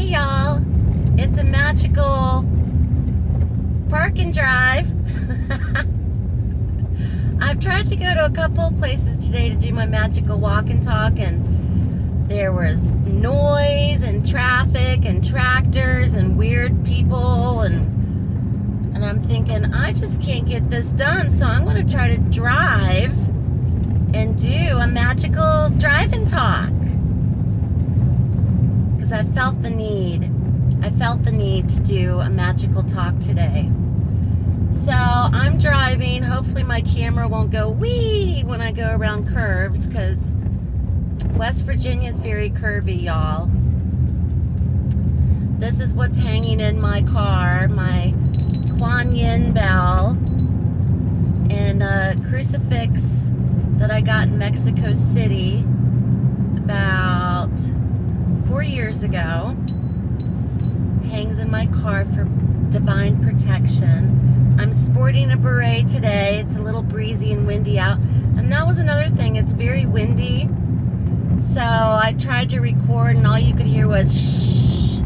Hey y'all, it's a magical park and drive. I've tried to go to a couple of places today to do my magical walk and talk, and there was noise and traffic and tractors and weird people, and I'm thinking I just can't get this done, so I'm going to try to drive and do a magical drive and talk. Because I felt the need. I felt the need to do a magical talk today. So I'm driving. Hopefully my camera won't go wee when I go around curves, because West Virginia is very curvy, y'all. This is what's hanging in my car, my Kuan Yin bell and a crucifix that I got in Mexico City about 4 years ago. Hangs in my car for divine protection. I'm sporting a beret today. It's a little breezy and windy out. And that was another thing. It's very windy. So I tried to record and all you could hear was shh.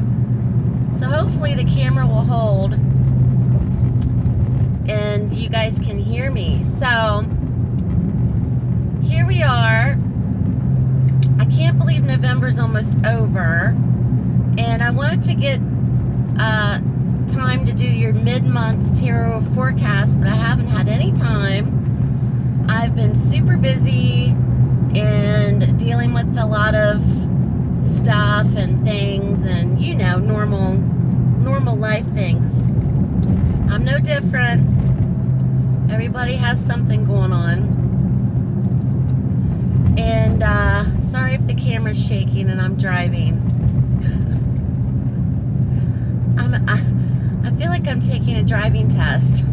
So hopefully the camera will hold and you guys can hear me. So here we are. I can't believe November's almost over. And I wanted to get time to do your mid-month tarot forecast, but I haven't had any time. I've been super busy and dealing with a lot of stuff and things, and you know, normal life things. I'm no different. Everybody has something going on. And sorry if the camera's shaking and I'm driving. I feel like I'm taking a driving test.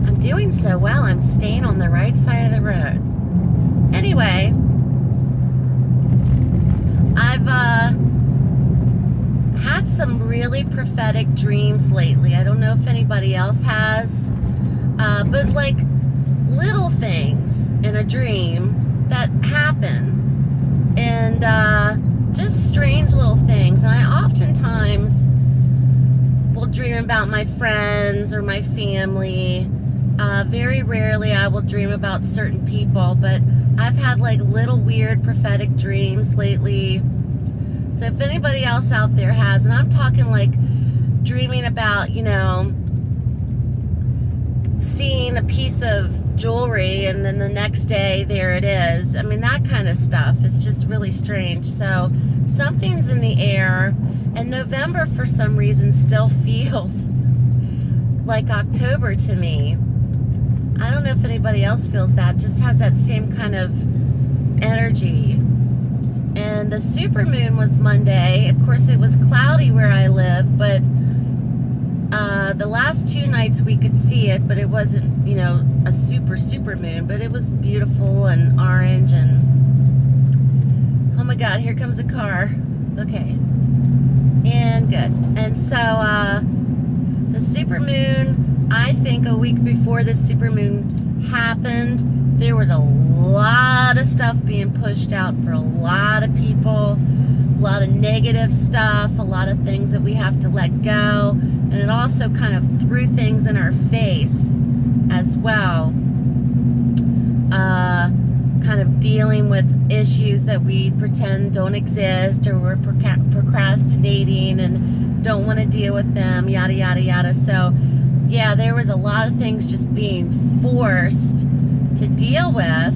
I'm doing so well. I'm staying on the right side of the road. Anyway, I've had some really prophetic dreams lately. I don't know if anybody else has, but like little things in a dream that happen, and just strange little things. And I oftentimes will dream about my friends or my family. Very rarely I will dream about certain people, but I've had like little weird prophetic dreams lately. So if anybody else out there has, and I'm talking like dreaming about, you know, seeing a piece of jewelry and then the next day there it is. I mean, that kind of stuff. It's just really strange. So something's in the air, and November for some reason still feels like October to me. I don't know if anybody else feels that. Just has that same kind of energy. And the supermoon was Monday. Of course, it was cloudy where I live, but the last 2 nights we could see it, but it wasn't, you know, a super moon, but it was beautiful and orange. And oh my God, here comes a car. Okay, and good. And so the supermoon, I think a week before the supermoon happened, there was a lot of stuff being pushed out for a lot of people, a lot of negative stuff, a lot of things that we have to let go. And it also kind of threw things in our face as well. Kind of dealing with issues that we pretend don't exist, or we're procrastinating and don't want to deal with them, yada, yada, yada. So, yeah, there was a lot of things just being forced to deal with.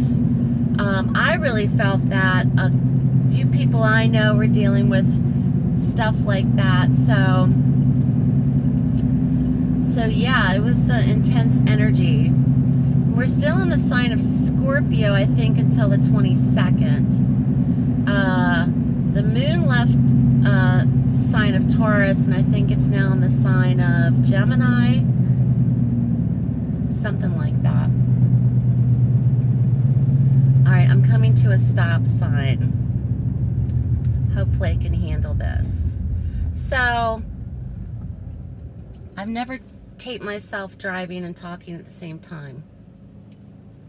I really felt that a few people I know were dealing with stuff like that. So yeah, it was an intense energy. We're still in the sign of Scorpio, I think, until the 22nd. The moon left sign of Taurus, and I think it's now in the sign of Gemini. Something like that. All right, I'm coming to a stop sign. Hopefully I can handle this. So, I've never taped myself driving and talking at the same time.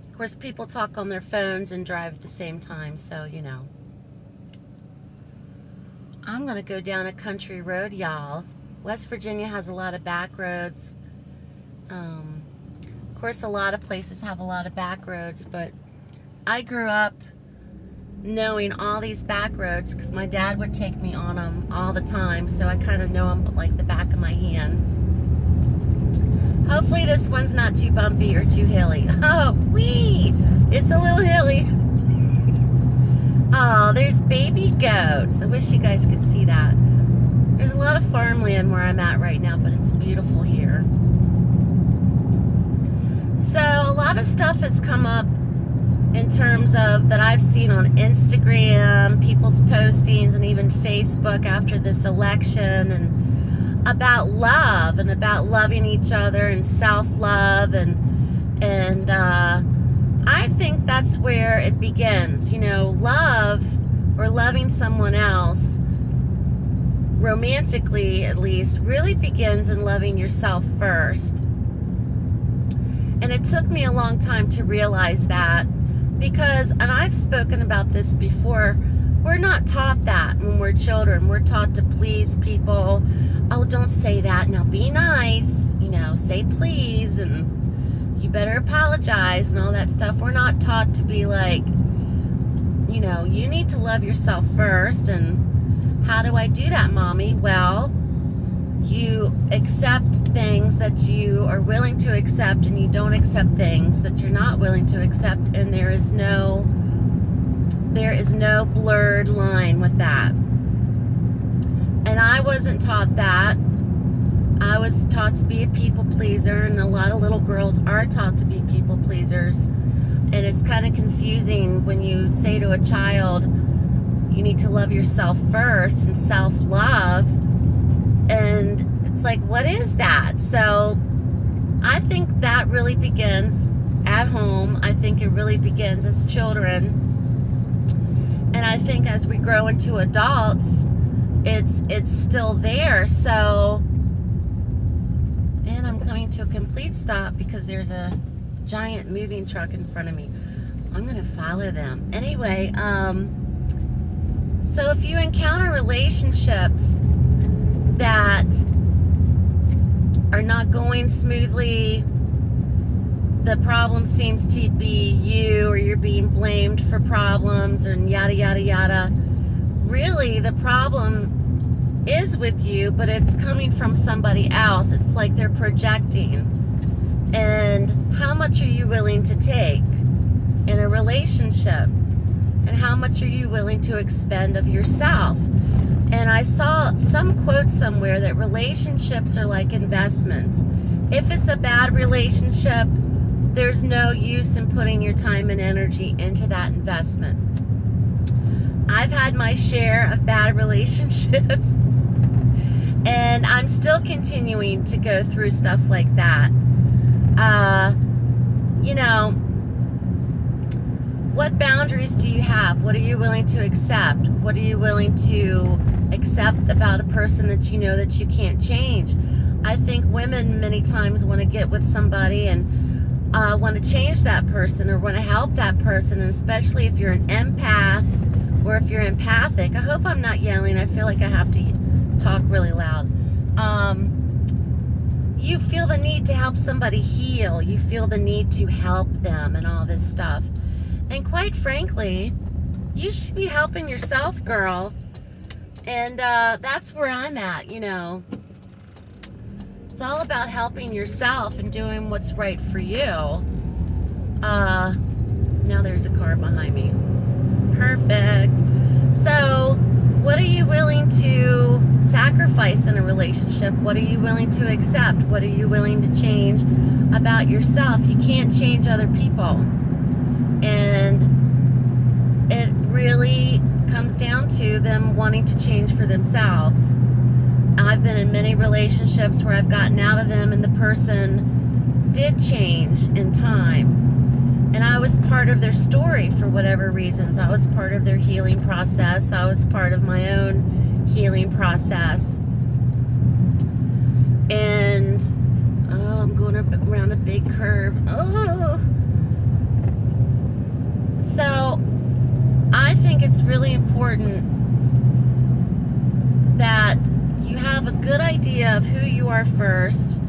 Of course, people talk on their phones and drive at the same time, so, you know. I'm going to go down a country road, y'all. West Virginia has a lot of back roads. Of course, a lot of places have a lot of back roads, but I grew up knowing all these back roads because my dad would take me on them all the time, so I kind of know them like the back of my hand. Hopefully this one's not too bumpy or too hilly. Oh, wee! It's a little hilly. Oh, there's baby goats. I wish you guys could see that. There's a lot of farmland where I'm at right now, but it's beautiful here. So a lot of stuff has come up in terms of that I've seen on Instagram, people's postings, and even Facebook after this election, and about love and about loving each other and self-love, and I think that's where it begins. You know, love or loving someone else, romantically at least, really begins in loving yourself first. And it took me a long time to realize that because, and I've spoken about this before, we're not taught that when we're children. We're taught to please people. Oh, don't say that. Now be nice. You know, say please, and you better apologize and all that stuff. We're not taught to be like, you know, you need to love yourself first. And how do I do that, Mommy? Well, you accept things that you are willing to accept, and you don't accept things that you're not willing to accept, and there is no blurred line with that. And I wasn't taught that. I was taught to be a people pleaser, and a lot of little girls are taught to be people pleasers. And it's kind of confusing when you say to a child, you need to love yourself first and self-love. And it's like, what is that? So I think that really begins at home. I think it really begins as children. And I think as we grow into adults, it's still there. So, and I'm coming to a complete stop because there's a giant moving truck in front of me. I'm going to follow them. Anyway, so if you encounter relationships that are not going smoothly, the problem seems to be you, or you're being blamed for problems, and yada, yada, yada. Really, the problem is with you, but it's coming from somebody else. It's like they're projecting. And how much are you willing to take in a relationship? And how much are you willing to expend of yourself? And I saw some quote somewhere that relationships are like investments. If it's a bad relationship, there's no use in putting your time and energy into that investment. I've had my share of bad relationships, and I'm still continuing to go through stuff like that. You know, what boundaries do you have? What are you willing to accept? What are you willing to accept about a person that you know that you can't change? I think women many times want to get with somebody and want to change that person or want to help that person, and especially if you're an empath or if you're empathic. I hope I'm not yelling. I feel like I have to talk really loud. You feel the need to help somebody heal. You feel the need to help them and all this stuff. And quite frankly, you should be helping yourself, girl. And that's where I'm at, you know. It's all about helping yourself and doing what's right for you. Now there's a car behind me. Perfect. So, what are you willing to sacrifice in a relationship? What are you willing to accept? What are you willing to change about yourself? You can't change other people. And it really comes down to them wanting to change for themselves. I've been in many relationships where I've gotten out of them and the person did change in time. And I was part of their story for whatever reasons. I was part of their healing process. I was part of my own healing process. And, oh, I'm going around a big curve. Oh. So, I think it's really important you have a good idea of who you are first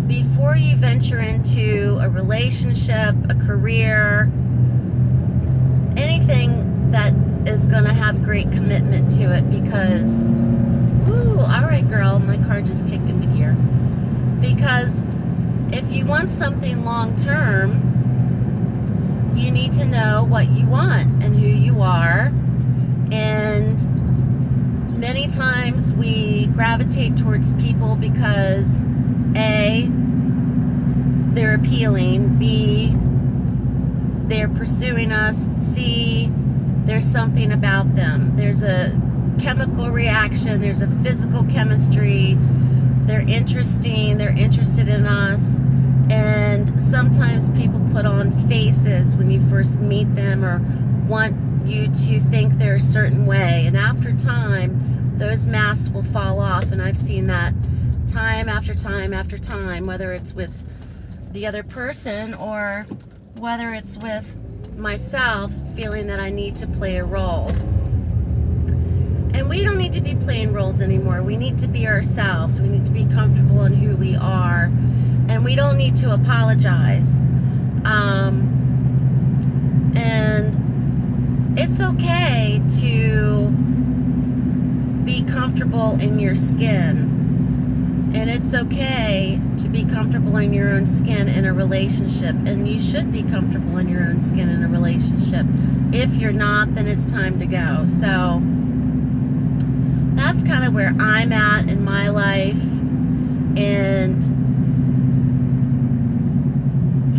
before you venture into a relationship, a career, anything that is going to have great commitment to it. Because, ooh, all right, girl, my car just kicked into gear. Because if you want something long term, you need to know what you want and who you are. And many times we gravitate towards people because A, they're appealing, B, they're pursuing us, C, there's something about them. There's a chemical reaction, there's a physical chemistry, they're interesting, they're interested in us. And sometimes people put on faces when you first meet them or want you to think they're a certain way. And after time, those masks will fall off. And I've seen that time after time after time, whether it's with the other person or whether it's with myself, feeling that I need to play a role. And we don't need to be playing roles anymore. We need to be ourselves. We need to be comfortable in who we are. And we don't need to apologize. And it's okay to be comfortable in your skin. And it's okay to be comfortable in your own skin in a relationship. And you should be comfortable in your own skin in a relationship. If you're not, then it's time to go. So that's kind of where I'm at in my life. And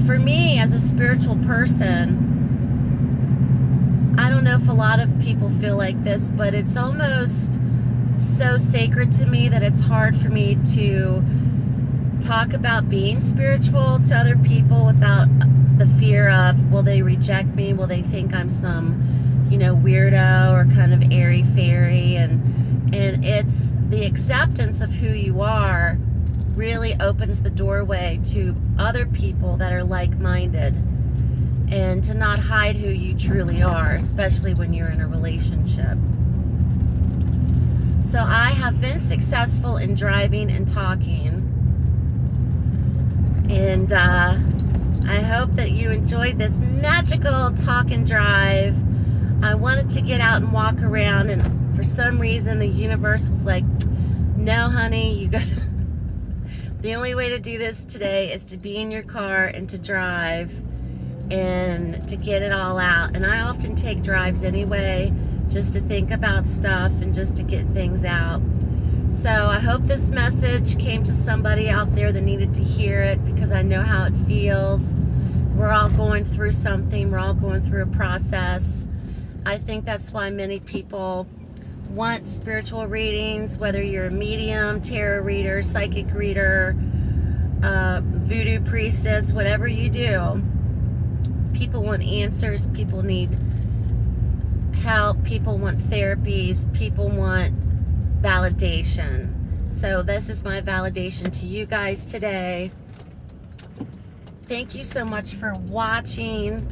for me, as a spiritual person, I don't know if a lot of people feel like this, but it's almost so sacred to me that it's hard for me to talk about being spiritual to other people without the fear of, will they reject me? Will they think I'm some, weirdo or kind of airy-fairy? And it's the acceptance of who you are really opens the doorway to other people that are like-minded, and to not hide who you truly are, especially when you're in a relationship. So I have been successful in driving and talking, and I hope that you enjoyed this magical talk and drive. I wanted to get out and walk around, and for some reason the universe was like, no honey, you gotta the only way to do this today is to be in your car and to drive and to get it all out. And I often take drives anyway, just to think about stuff and just to get things out. So I hope this message came to somebody out there that needed to hear it, because I know how it feels. We're all going through something. We're all going through a process. I think that's why many people want spiritual readings, whether you're a medium, tarot reader, psychic reader, voodoo priestess, whatever you do. People want answers. People need help. People want therapies. People want validation. So this is my validation to you guys today. Thank you so much for watching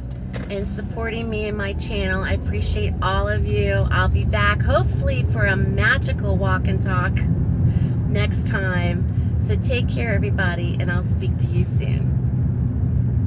and supporting me and my channel. I appreciate all of you. I'll be back hopefully for a magical walk and talk next time. So take care, everybody, and I'll speak to you soon.